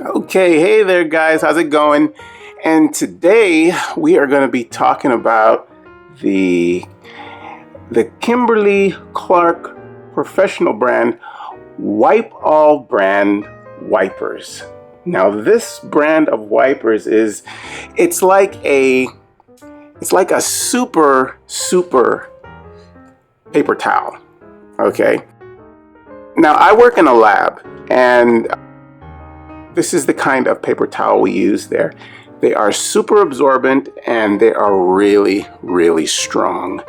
Okay, hey there guys, how's it going? And today we are going to be talking about the Kimberly-Clark professional brand Wypall brand wipers. Now this brand of wipers it's like a super paper towel. Okay. Now I work in a lab, and this is the kind of paper towel we use there. They are super absorbent and they are really, really strong.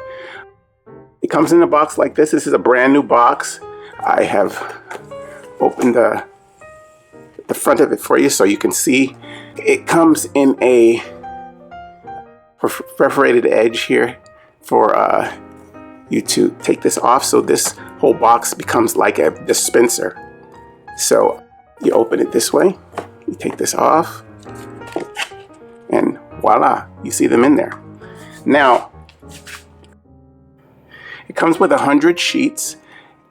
It comes in a box like this. This is a brand new box. I have opened the front of it for you so you can see. It comes in a perforated edge here for you to take this off, so this whole box becomes like a dispenser. So you open it this way, you take this off, and voila, you see them in there. Now, it comes with 100 sheets,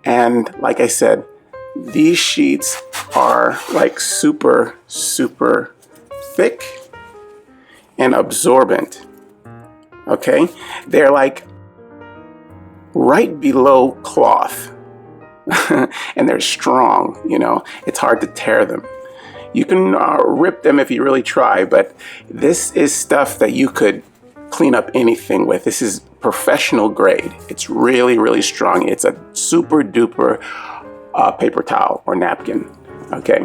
and like I said, these sheets are like super thick and absorbent. Okay, they're like right below cloth. And they're strong, you know, it's hard to tear them. You can rip them if you really try, but this is stuff that you could clean up anything with. This is professional grade. It's really, really strong. It's a super duper paper towel or napkin. Okay.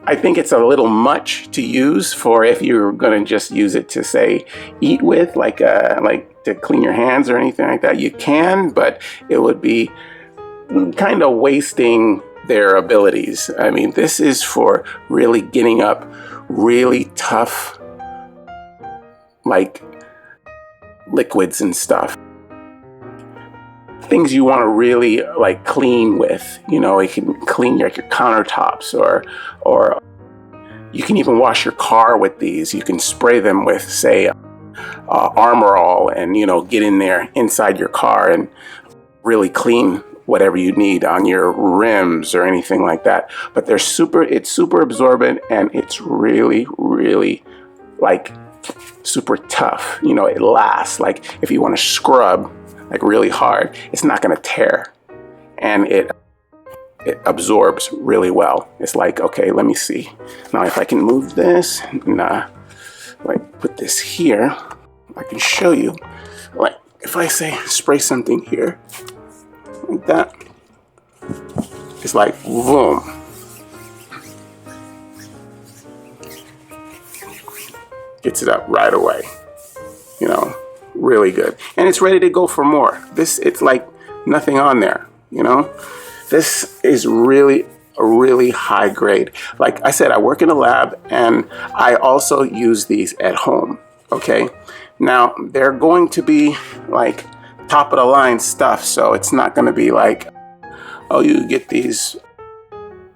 I think it's a little much to use for if you're going to just use it to, say, eat with, like to clean your hands or anything like that. You can, but it would be kind of wasting their abilities. I mean, this is for really getting up really tough, like liquids and stuff. Things you want to really like clean with, you know, it can clean your countertops, or you can even wash your car with these. You can spray them with, say, Armor All, and, you know, get in there inside your car and really clean whatever you need on your rims or anything like that. But it's super absorbent, and it's really, really like super tough. You know, it lasts. Like if you want to scrub like really hard, it's not going to tear, and it absorbs really well. It's like, okay, let me see. Now if I can move this and like put this here, I can show you. Like if I say spray something here, like that, it's like boom. Gets it up right away. You know, really good. And it's ready to go for more. It's like nothing on there, you know? This is really a really high grade. Like I said, I work in a lab, and I also use these at home, okay? Now, they're going to be like top of the line stuff, so it's not going to be like, oh, you get these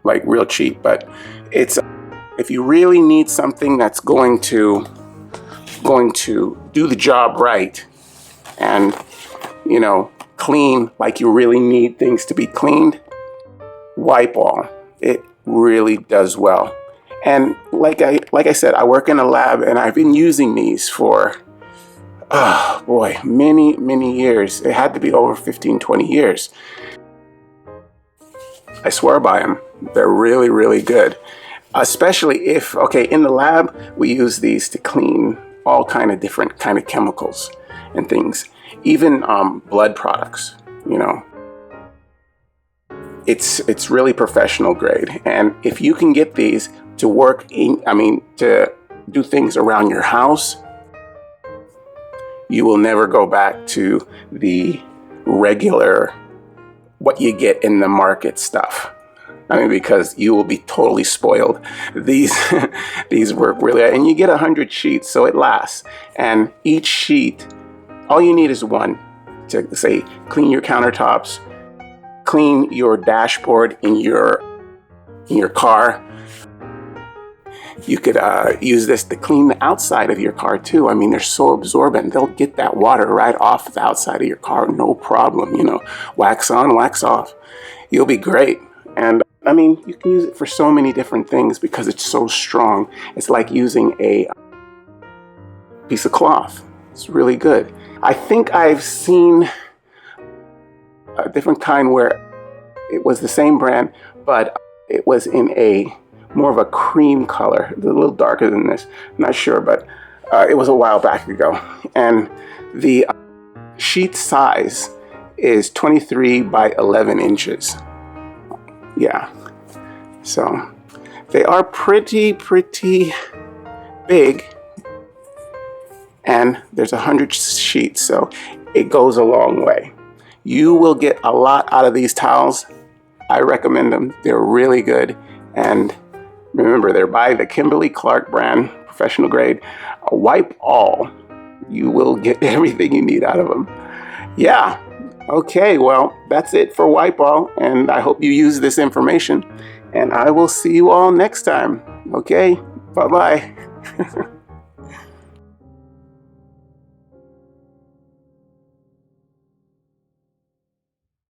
like real cheap, but it's, if you really need something that's going to do the job right, and, you know, clean like you really need things to be cleaned, Wypall, it really does well. And like I said, I work in a lab, and I've been using these for oh boy, many years. It had to be over 15-20 years. I swear by them. They're really, really good. Especially if, okay, in the lab, we use these to clean all kind of different kind of chemicals and things. Even blood products, you know. It's really professional grade. And if you can get these to work to do things around your house, you will never go back to the regular, what you get in the market stuff. I mean, because you will be totally spoiled. These work really, and you get 100 sheets, so it lasts. And each sheet, all you need is one to, say, clean your countertops, clean your dashboard in your car. You could use this to clean the outside of your car too. I mean, they're so absorbent. They'll get that water right off the outside of your car, no problem. You know, wax on, wax off. You'll be great. And I mean, you can use it for so many different things because it's so strong. It's like using a piece of cloth. It's really good. I think I've seen a different kind where it was the same brand, but it was in a more of a cream color. It's a little darker than this. I'm not sure, but it was a while back ago. And the sheet size is 23 by 11 inches. Yeah. So they are pretty big. And there's 100 sheets, so it goes a long way. You will get a lot out of these towels. I recommend them. They're really good. And remember, they're by the Kimberly-Clark brand, professional grade. Wypall. You will get everything you need out of them. Yeah. Okay, well, that's it for Wypall. And I hope you use this information. And I will see you all next time. Okay, bye-bye.